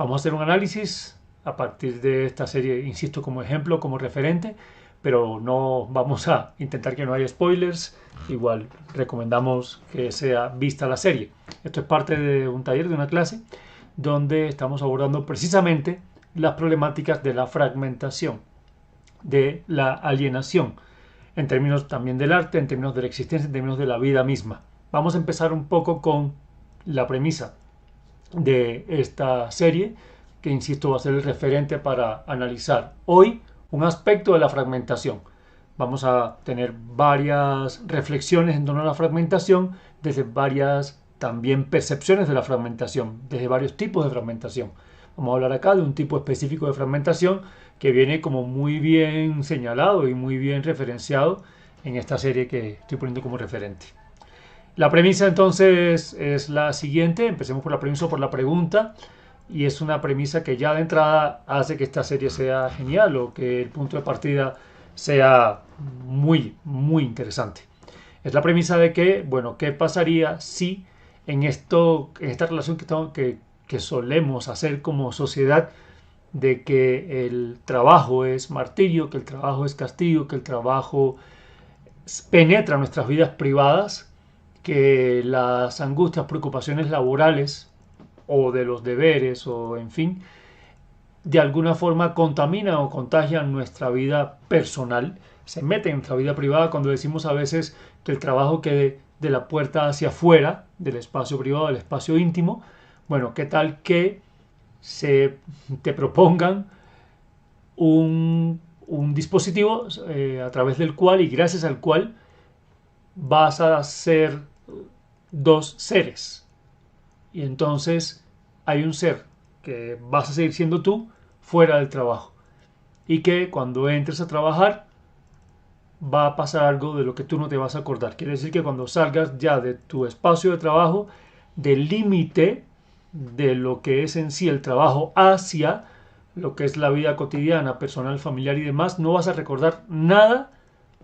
Vamos a hacer un análisis a partir de esta serie, insisto, como ejemplo, como referente, pero no vamos a intentar que no haya spoilers. Igual recomendamos que sea vista la serie. Esto es parte de un taller, de una clase, donde estamos abordando precisamente las problemáticas de la fragmentación, de la alienación, en términos también del arte, en términos de la existencia, en términos de la vida misma. Vamos a empezar un poco con la premisa de esta serie, que insisto va a ser el referente para analizar hoy un aspecto de la fragmentación. Vamos a tener varias reflexiones en torno a la fragmentación, desde varias también percepciones de la fragmentación, desde varios tipos de fragmentación. Vamos a hablar acá de un tipo específico de fragmentación que viene como muy bien señalado y muy bien referenciado en esta serie que estoy poniendo como referente. La premisa entonces es la siguiente. Empecemos por la premisa o por la pregunta, y es una premisa que ya de entrada hace que esta serie sea genial o que el punto de partida sea muy interesante. Es la premisa de que, bueno, ¿qué pasaría si en esta relación que solemos hacer como sociedad, de que el trabajo es martirio, que el trabajo es castigo, que el trabajo penetra nuestras vidas privadas, que las angustias, preocupaciones laborales o de los deberes o en fin, de alguna forma contaminan o contagian nuestra vida personal, se meten en nuestra vida privada cuando decimos a veces que el trabajo quede de la puerta hacia afuera, del espacio privado, del espacio íntimo. Bueno, ¿qué tal que te propongan un dispositivo a través del cual y gracias al cual vas a ser dos seres? Y entonces hay un ser que vas a seguir siendo tú fuera del trabajo, y que cuando entres a trabajar va a pasar algo de lo que tú no te vas a acordar. Quiere decir que cuando salgas ya de tu espacio de trabajo, del límite de lo que es en sí el trabajo hacia lo que es la vida cotidiana, personal, familiar y demás, no vas a recordar nada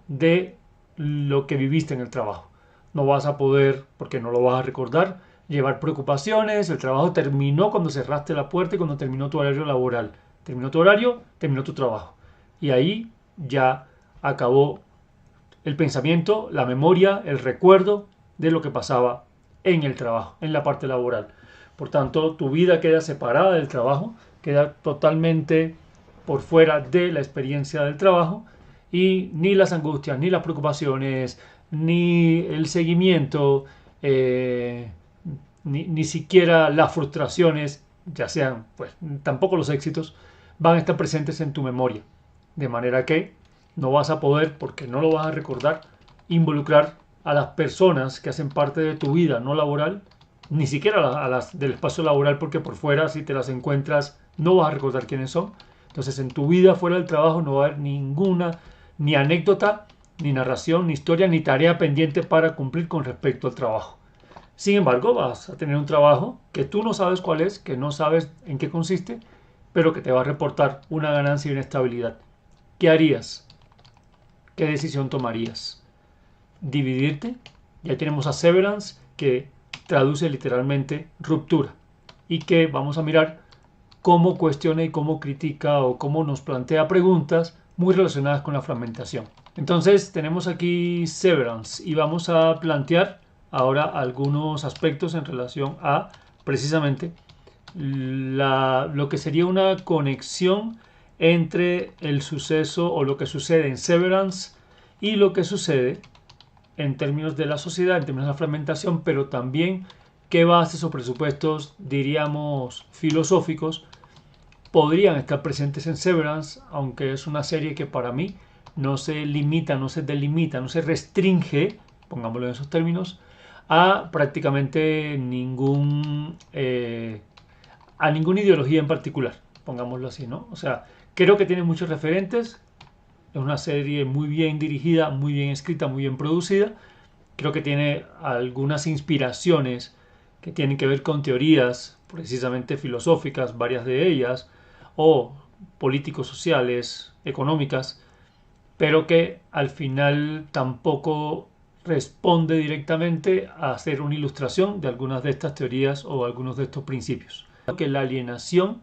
de lo que viviste en el trabajo. No vas a poder, porque no lo vas a recordar, llevar preocupaciones. El trabajo terminó cuando cerraste la puerta y cuando terminó tu horario laboral. Terminó tu horario, terminó tu trabajo. Y ahí ya acabó el pensamiento, la memoria, el recuerdo de lo que pasaba en el trabajo, en la parte laboral. Por tanto, tu vida queda separada del trabajo, queda totalmente por fuera de la experiencia del trabajo, y ni las angustias, ni las preocupaciones, ni el seguimiento, ni siquiera las frustraciones, ya sean, pues tampoco los éxitos, van a estar presentes en tu memoria. De manera que no vas a poder, porque no lo vas a recordar, involucrar a las personas que hacen parte de tu vida no laboral, ni siquiera a las del espacio laboral, porque por fuera, si te las encuentras, no vas a recordar quiénes son. Entonces, en tu vida fuera del trabajo no va a haber ninguna, ni anécdota, ni narración, ni historia, ni tarea pendiente para cumplir con respecto al trabajo. Sin embargo, vas a tener un trabajo que tú no sabes cuál es, que no sabes en qué consiste, pero que te va a reportar una ganancia y una estabilidad. ¿Qué harías? ¿Qué decisión tomarías? ¿Dividirte? Ya tenemos a Severance, que traduce literalmente ruptura, y que vamos a mirar cómo cuestiona y cómo critica o cómo nos plantea preguntas muy relacionadas con la fragmentación. Entonces tenemos aquí Severance y vamos a plantear ahora algunos aspectos en relación a precisamente lo que sería una conexión entre el suceso o lo que sucede en Severance y lo que sucede en términos de la sociedad, en términos de la fragmentación, pero también qué bases o presupuestos, diríamos, filosóficos podrían estar presentes en Severance, aunque es una serie que para mí no se limita, no se delimita, no se restringe, pongámoslo en esos términos, a prácticamente a ninguna ideología en particular, pongámoslo así, ¿no? O sea, creo que tiene muchos referentes, es una serie muy bien dirigida, muy bien escrita, muy bien producida. Creo que tiene algunas inspiraciones que tienen que ver con teorías precisamente filosóficas, varias de ellas, o políticos sociales, económicas, pero que al final tampoco responde directamente a hacer una ilustración de algunas de estas teorías o algunos de estos principios. que la alienación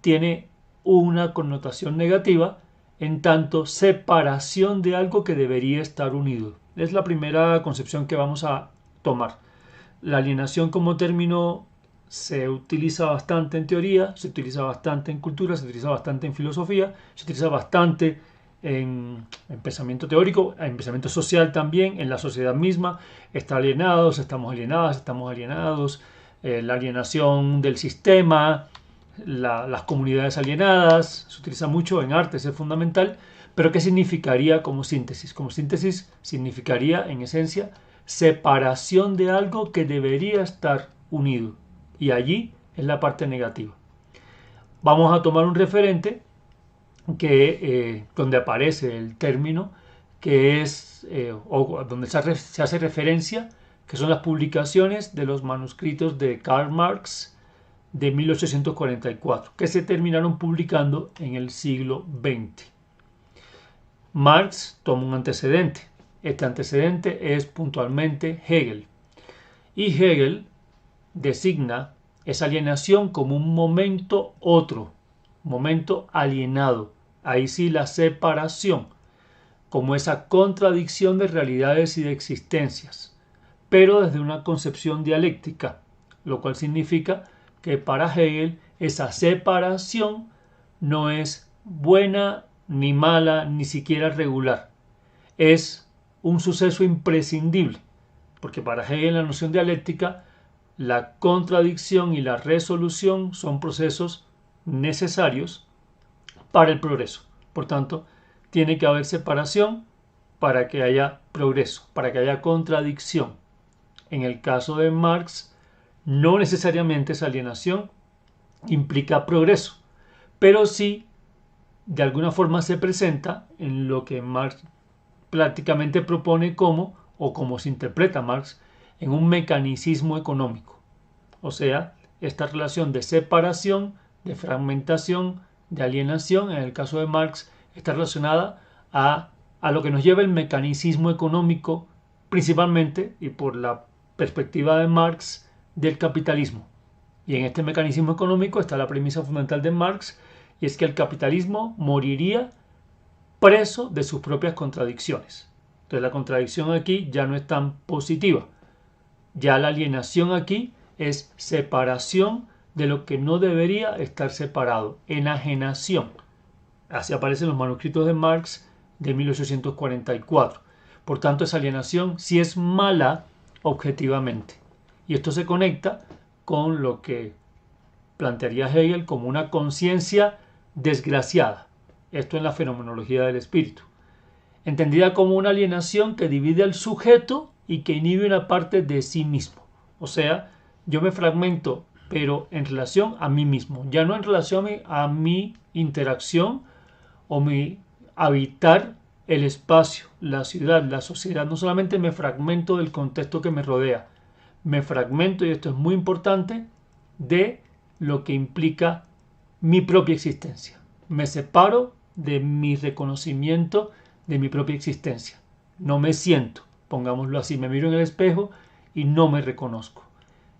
tiene una connotación negativa en tanto separación de algo que debería estar unido. Es la primera concepción que vamos a tomar. La alienación como término se utiliza bastante en teoría, se utiliza bastante en cultura, se utiliza bastante en filosofía, se utiliza bastante en pensamiento teórico, en pensamiento social también, en la sociedad misma. Está alienados, estamos alienados, la alienación del sistema, las comunidades alienadas, se utiliza mucho en arte, es fundamental. Pero ¿qué significaría como síntesis? Como síntesis significaría, en esencia, separación de algo que debería estar unido. Y allí es la parte negativa. Vamos a tomar un referente donde aparece el término, que es, o donde se hace referencia, que son las publicaciones de los manuscritos de Karl Marx de 1844, que se terminaron publicando en el siglo XX. Marx toma un antecedente. Este antecedente es puntualmente Hegel. Y Hegel designa esa alienación como un momento momento alienado. Ahí sí la separación, como esa contradicción de realidades y de existencias, pero desde una concepción dialéctica, lo cual significa que para Hegel esa separación no es buena ni mala, ni siquiera regular. Es un suceso imprescindible, porque para Hegel, la noción dialéctica, la contradicción y la resolución son procesos necesarios para el progreso. Por tanto, tiene que haber separación para que haya progreso, para que haya contradicción. En el caso de Marx, no necesariamente esa alienación implica progreso, pero sí de alguna forma se presenta en lo que Marx prácticamente propone como se interpreta Marx, en un mecanicismo económico. O sea, esta relación de separación, de fragmentación, de alienación, en el caso de Marx, está relacionada a lo que nos lleva el mecanicismo económico, principalmente, y por la perspectiva de Marx, del capitalismo. Y en este mecanismo económico está la premisa fundamental de Marx, y es que el capitalismo moriría preso de sus propias contradicciones. Entonces la contradicción aquí ya no es tan positiva. Ya la alienación aquí es separación de lo que no debería estar separado, enajenación. Así aparecen los manuscritos de Marx de 1844. Por tanto, esa alienación sí es mala objetivamente. Y esto se conecta con lo que plantearía Hegel como una conciencia desgraciada. Esto en la fenomenología del espíritu. Entendida como una alienación que divide al sujeto y que inhibe una parte de sí mismo. O sea, yo me fragmento, pero en relación a mí mismo, ya no en relación a mi interacción o mi habitar el espacio, la ciudad, la sociedad. No solamente me fragmento del contexto que me rodea, me fragmento, y esto es muy importante, de lo que implica mi propia existencia. Me separo de mi reconocimiento de mi propia existencia. No me siento, pongámoslo así, me miro en el espejo y no me reconozco.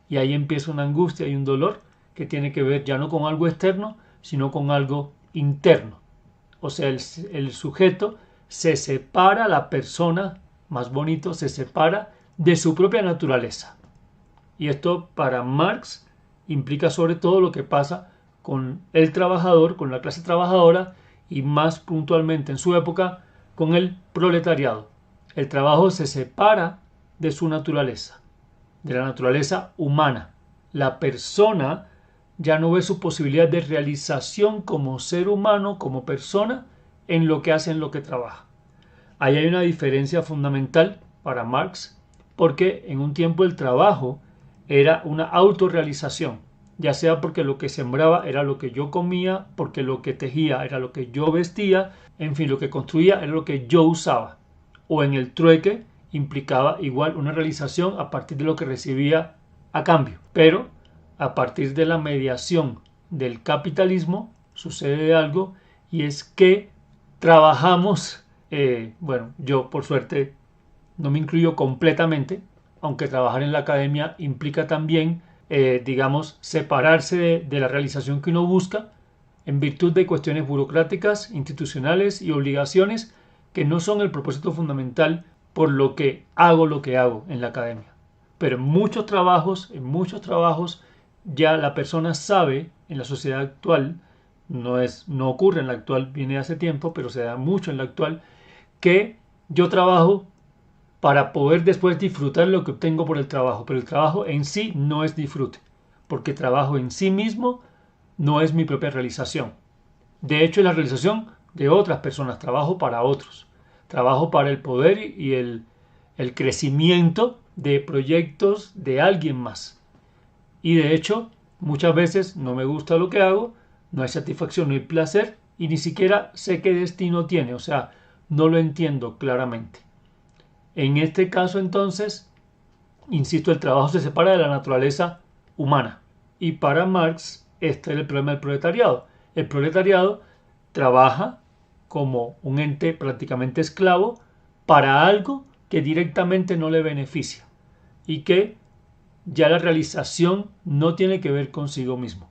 Y ahí empieza una angustia y un dolor que tiene que ver ya no con algo externo, sino con algo interno. O sea, el sujeto se separa, la persona, más bonito, se separa de su propia naturaleza. Y esto para Marx implica sobre todo lo que pasa con el trabajador, con la clase trabajadora y más puntualmente en su época con el proletariado. El trabajo se separa de su naturaleza, de la naturaleza humana. La persona ya no ve su posibilidad de realización como ser humano, como persona, en lo que hace, en lo que trabaja. Ahí hay una diferencia fundamental para Marx, porque en un tiempo el trabajo era una autorrealización, ya sea porque lo que sembraba era lo que yo comía, porque lo que tejía era lo que yo vestía, en fin, lo que construía era lo que yo usaba, o en el trueque implicaba igual una realización a partir de lo que recibía a cambio. Pero a partir de la mediación del capitalismo sucede algo, y es que trabajamos, yo por suerte no me incluyo completamente, aunque trabajar en la academia implica también digamos, separarse de la realización que uno busca en virtud de cuestiones burocráticas, institucionales y obligaciones que no son el propósito fundamental por lo que hago en la academia. Pero en muchos trabajos, ya la persona sabe en la sociedad actual, no ocurre en la actual, viene hace tiempo, pero se da mucho en la actual, que yo trabajo para poder después disfrutar lo que obtengo por el trabajo, pero el trabajo en sí no es disfrute, porque trabajo en sí mismo no es mi propia realización. De hecho, es la realización de otras personas, trabajo para otros, trabajo para el poder y el crecimiento de proyectos de alguien más. Y de hecho, muchas veces no me gusta lo que hago, no hay satisfacción, no hay placer y ni siquiera sé qué destino tiene, o sea, no lo entiendo claramente. En este caso, entonces, insisto, el trabajo se separa de la naturaleza humana. Y para Marx, este es el problema del proletariado. El proletariado trabaja como un ente prácticamente esclavo para algo que directamente no le beneficia y que ya la realización no tiene que ver consigo mismo.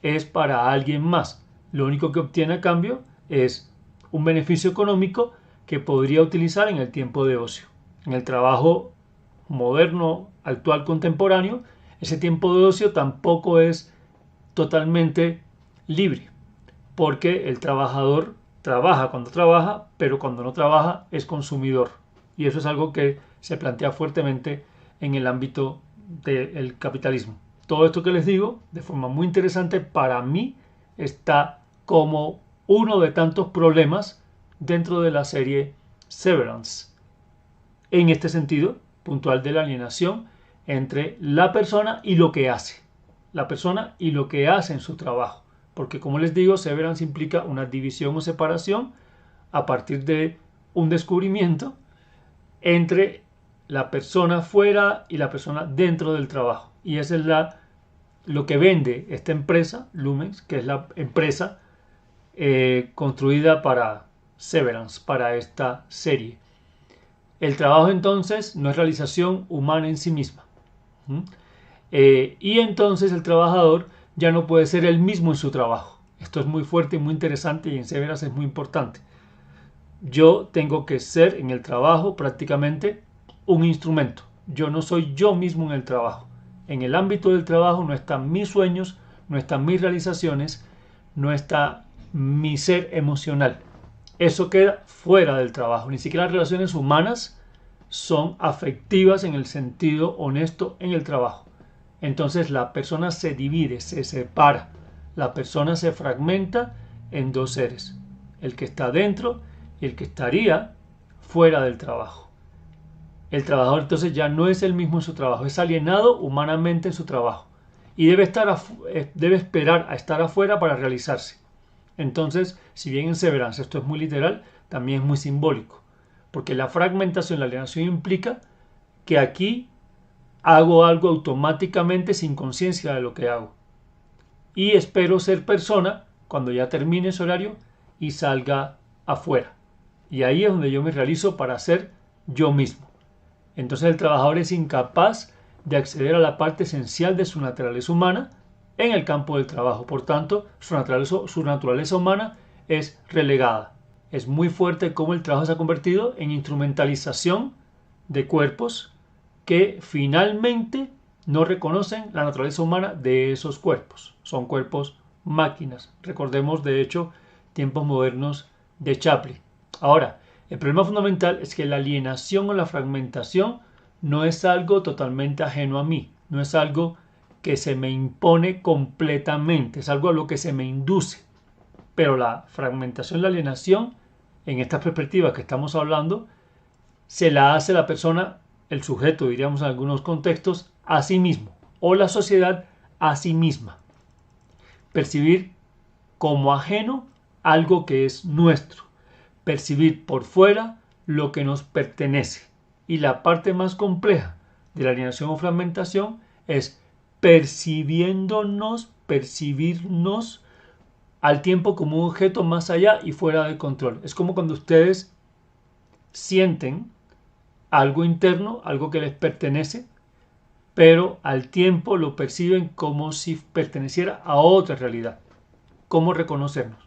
Es para alguien más. Lo único que obtiene a cambio es un beneficio económico que podría utilizar en el tiempo de ocio. En el trabajo moderno, actual, contemporáneo, ese tiempo de ocio tampoco es totalmente libre, porque el trabajador trabaja cuando trabaja, pero cuando no trabaja es consumidor. Y eso es algo que se plantea fuertemente en el ámbito del capitalismo. Todo esto que les digo, de forma muy interesante, para mí está como uno de tantos problemas dentro de la serie Severance. En este sentido puntual de la alienación entre la persona y lo que hace. La persona y lo que hace en su trabajo. Porque como les digo, Severance implica una división o separación a partir de un descubrimiento entre la persona fuera y la persona dentro del trabajo. Y esa es lo que vende esta empresa, Lumens, que es la empresa construida para Severance, para esta serie. El trabajo entonces no es realización humana en sí misma. Y entonces el trabajador ya no puede ser el mismo en su trabajo. Esto es muy fuerte y muy interesante y en Severance es muy importante. Yo tengo que ser en el trabajo prácticamente un instrumento. Yo no soy yo mismo en el trabajo. En el ámbito del trabajo no están mis sueños, no están mis realizaciones, no está mi ser emocional. Eso queda fuera del trabajo. Ni siquiera las relaciones humanas son afectivas en el sentido honesto en el trabajo. Entonces la persona se divide, se separa. La persona se fragmenta en dos seres. El que está dentro y el que estaría fuera del trabajo. El trabajador entonces ya no es el mismo en su trabajo, es alienado humanamente en su trabajo y debe esperar a estar afuera para realizarse. Entonces, si bien en Severance esto es muy literal, también es muy simbólico, porque la fragmentación, la alienación implica que aquí hago algo automáticamente sin conciencia de lo que hago y espero ser persona cuando ya termine ese horario y salga afuera. Y ahí es donde yo me realizo para ser yo mismo. Entonces el trabajador es incapaz de acceder a la parte esencial de su naturaleza humana en el campo del trabajo. Por tanto, su naturaleza humana es relegada. Es muy fuerte cómo el trabajo se ha convertido en instrumentalización de cuerpos que finalmente no reconocen la naturaleza humana de esos cuerpos. Son cuerpos máquinas. Recordemos, de hecho, tiempos modernos de Chaplin. Ahora, el problema fundamental es que la alienación o la fragmentación no es algo totalmente ajeno a mí, no es algo que se me impone completamente, es algo a lo que se me induce. Pero la fragmentación, la alienación, en estas perspectivas que estamos hablando, se la hace la persona, el sujeto, diríamos en algunos contextos, a sí mismo, o la sociedad a sí misma. Percibir como ajeno algo que es nuestro. Percibir por fuera lo que nos pertenece. Y la parte más compleja de la alienación o fragmentación es percibirnos al tiempo como un objeto más allá y fuera de control. Es como cuando ustedes sienten algo interno, algo que les pertenece, pero al tiempo lo perciben como si perteneciera a otra realidad. ¿Cómo reconocernos?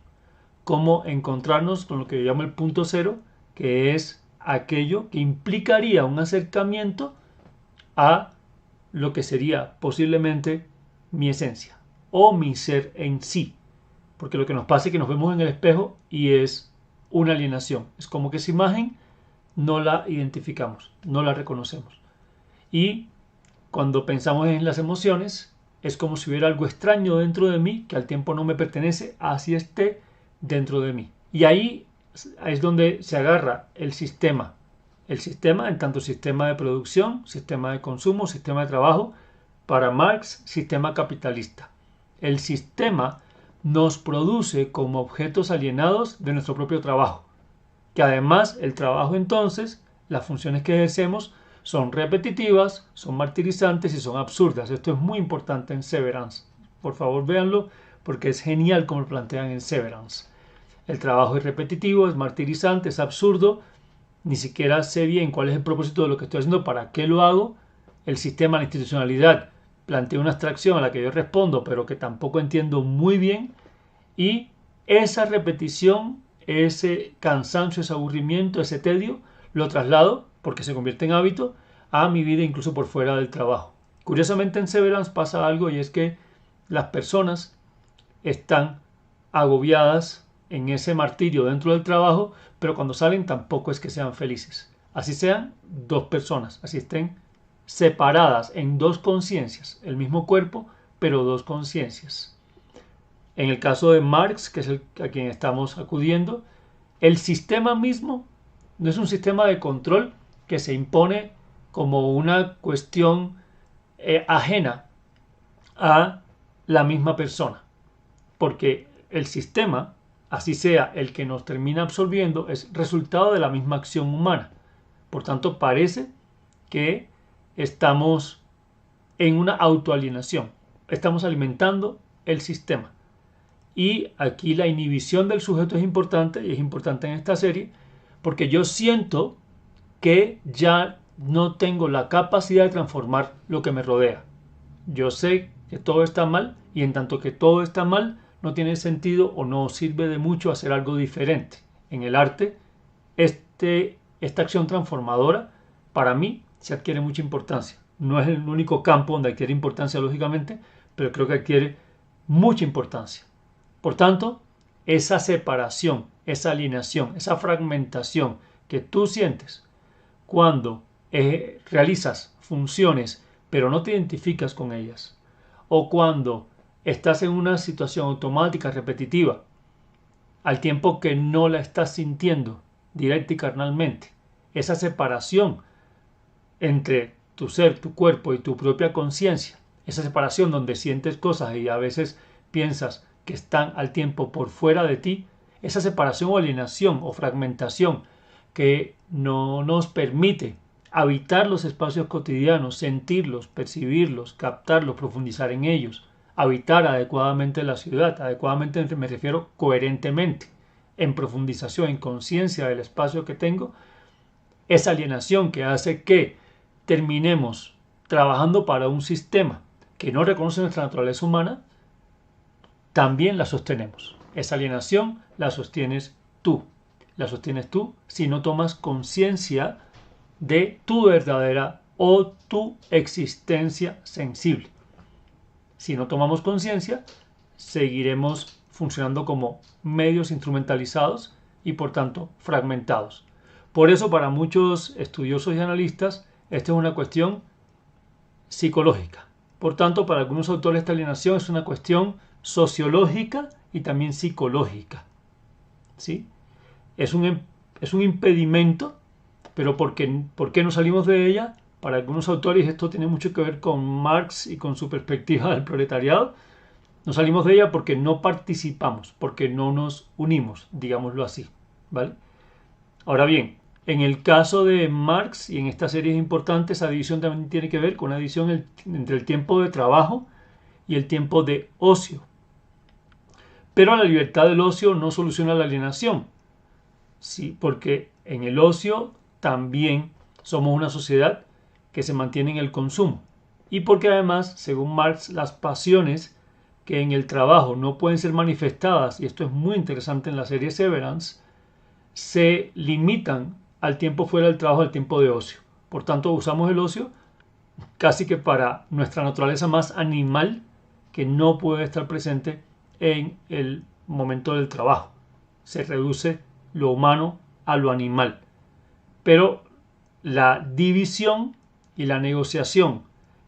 ¿Cómo encontrarnos con lo que yo llamo el punto cero, que es aquello que implicaría un acercamiento a lo que sería posiblemente mi esencia o mi ser en sí? Porque lo que nos pasa es que nos vemos en el espejo y es una alienación. Es como que esa imagen no la identificamos, no la reconocemos. Y cuando pensamos en las emociones, es como si hubiera algo extraño dentro de mí que al tiempo no me pertenece, así esté dentro de mí. Y ahí es donde se agarra el sistema. El sistema, en tanto sistema de producción, sistema de consumo, sistema de trabajo, para Marx, sistema capitalista. El sistema nos produce como objetos alienados de nuestro propio trabajo, que además el trabajo entonces, las funciones que ejercemos son repetitivas, son martirizantes y son absurdas. Esto es muy importante en Severance. Por favor, véanlo porque es genial como lo plantean en Severance. El trabajo es repetitivo, es martirizante, es absurdo. Ni siquiera sé bien cuál es el propósito de lo que estoy haciendo, para qué lo hago. El sistema, la institucionalidad, plantea una abstracción a la que yo respondo, pero que tampoco entiendo muy bien. Y esa repetición, ese cansancio, ese aburrimiento, ese tedio, lo traslado, porque se convierte en hábito, a mi vida incluso por fuera del trabajo. Curiosamente en Severance pasa algo, y es que las personas están agobiadas en ese martirio dentro del trabajo, pero cuando salen tampoco es que sean felices. Así sean dos personas, así estén separadas en dos conciencias, el mismo cuerpo, pero dos conciencias. En el caso de Marx, que es a quien estamos acudiendo, el sistema mismo no es un sistema de control que se impone como una cuestión ajena a la misma persona, porque el sistema, así sea el que nos termina absorbiendo, es resultado de la misma acción humana. Por tanto, parece que estamos en una autoalienación, estamos alimentando el sistema. Y aquí la inhibición del sujeto es importante, y es importante en esta serie, porque yo siento que ya no tengo la capacidad de transformar lo que me rodea. Yo sé que todo está mal, y en tanto que todo está mal, no tiene sentido o no sirve de mucho hacer algo diferente. En el arte, esta acción transformadora, para mí, se adquiere mucha importancia. No es el único campo donde adquiere importancia, lógicamente, pero creo que adquiere mucha importancia. Por tanto, esa separación, esa alienación, esa fragmentación que tú sientes cuando realizas funciones pero no te identificas con ellas, o cuando estás en una situación automática, repetitiva, al tiempo que no la estás sintiendo directa y carnalmente, esa separación entre tu ser, tu cuerpo y tu propia conciencia, esa separación donde sientes cosas y a veces piensas que están al tiempo por fuera de ti, esa separación o alienación o fragmentación que no nos permite habitar los espacios cotidianos, sentirlos, percibirlos, captarlos, profundizar en ellos, habitar adecuadamente la ciudad. Adecuadamente me refiero coherentemente, en profundización, en conciencia del espacio que tengo. Esa alienación que hace que terminemos trabajando para un sistema que no reconoce nuestra naturaleza humana, también la sostenemos. Esa alienación la sostienes tú. La sostienes tú si no tomas conciencia de tu verdadera o tu existencia sensible. Si no tomamos conciencia, seguiremos funcionando como medios instrumentalizados y por tanto fragmentados. Por eso, para muchos estudiosos y analistas, esta es una cuestión psicológica. Por tanto, para algunos autores esta alienación es una cuestión sociológica y también psicológica. ¿Sí? Es un impedimento, pero ¿por qué no salimos de ella? Para algunos autores esto tiene mucho que ver con Marx y con su perspectiva del proletariado. No salimos de ella porque no participamos, porque no nos unimos, digámoslo así, ¿vale? Ahora bien, en el caso de Marx, y en esta serie es importante, esa división también tiene que ver con una división entre el tiempo de trabajo y el tiempo de ocio. Pero la libertad del ocio no soluciona la alienación, ¿sí? Porque en el ocio también somos una sociedad que se mantiene en el consumo. y porque además, según Marx, las pasiones que en el trabajo no pueden ser manifestadas, y esto es muy interesante en la serie Severance, se limitan al tiempo fuera del trabajo, al tiempo de ocio. Por tanto, usamos el ocio casi que para nuestra naturaleza más animal, que no puede estar presente en el momento del trabajo. Se reduce lo humano a lo animal. Pero la división y la negociación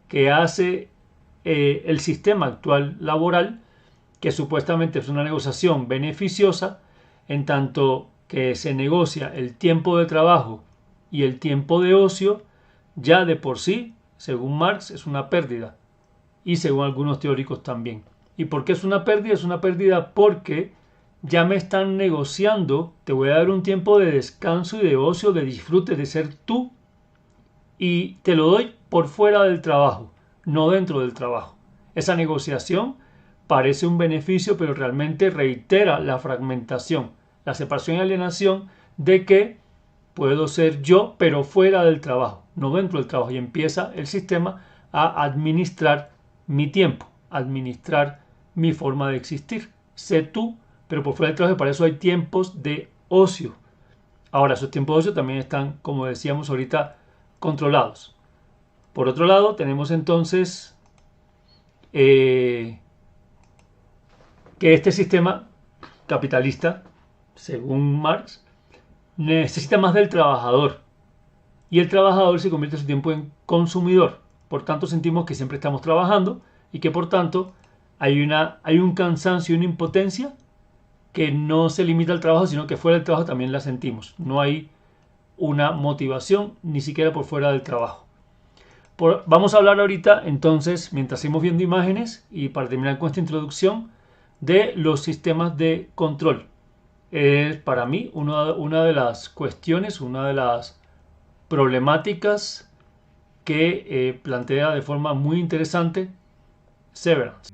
que hace el sistema actual laboral, que supuestamente es una negociación beneficiosa, en tanto que se negocia el tiempo de trabajo y el tiempo de ocio, ya de por sí, según Marx, es una pérdida, y según algunos teóricos también. ¿Y por qué es una pérdida? Es una pérdida porque ya me están negociando, te voy a dar un tiempo de descanso y de ocio, de disfrute, de ser tú, y te lo doy por fuera del trabajo, no dentro del trabajo. Esa negociación parece un beneficio, pero realmente reitera la fragmentación, la separación y alienación de que puedo ser yo, pero fuera del trabajo, no dentro del trabajo. Y empieza el sistema a administrar mi tiempo, administrar mi forma de existir. Sé tú, pero por fuera del trabajo. Para eso hay tiempos de ocio. Ahora, esos tiempos de ocio también están, como decíamos ahorita, controlados. Por otro lado, tenemos entonces que este sistema capitalista, según Marx, necesita más del trabajador, y el trabajador se convierte en su tiempo en consumidor. Por tanto, sentimos que siempre estamos trabajando y que por tanto hay un cansancio y una impotencia que no se limita al trabajo, sino que fuera del trabajo también la sentimos. No hay una motivación ni siquiera por fuera del trabajo. Vamos a hablar ahorita entonces, mientras seguimos viendo imágenes y para terminar con esta introducción, de los sistemas de control. Es para mí una de las cuestiones, una de las problemáticas que plantea de forma muy interesante Severance.